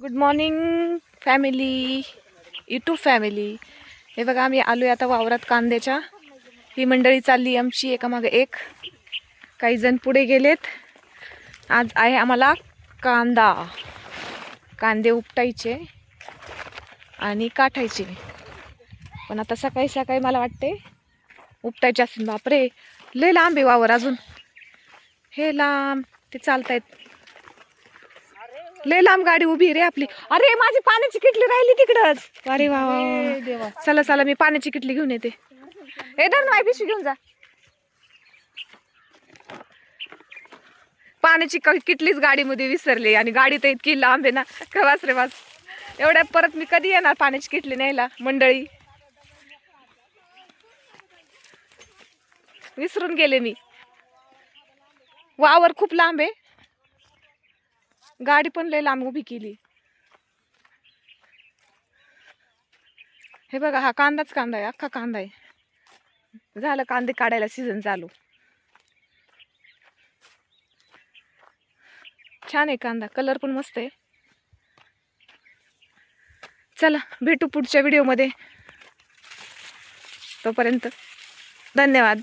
Good morning family, YouTube family. हे बघा आम्ही आलोय आता वावरात कांद्याच्या. ही मंडळी चालली आमची एकामागे एक. काही जण पुढे गेलेत. आज आहे आम्हाला कांदे उपटायचे आणि काठायचे. पण आता सकाळी सकाळी मला वाटते उपटायचे असेल. बापरे, लय लांब आहे वावर अजून. हे लांब ते चालतायत. लय लांब गाडी उभी रे आपली. अरे माझी पाण्याची किटली राहिली तिकडच. अरे वा, चला चला मी पाण्याची किटली घेऊन येते. ए धर ना पिशवी घेऊन जा. पाण्याची किटलीच गाडीमध्ये विसरली आणि गाडी तर इतकी लांब आहे ना. वास रे वास. एवढ्या परत मी कधी येणार पाण्याची किटली न्यायला मंडळी. विसरून गेले मी. वावर खूप लांब आहे. गाडी पण लय लांब उभी केली. हे बघा, हा कांदाच कांदा आहे, अख्खा कांदा आहे. झालं कांदे काढायला सीझन चालू. छान आहे कांदा, कलर पण मस्त आहे. चला भेटू पुढच्या व्हिडिओमध्ये. तोपर्यंत धन्यवाद.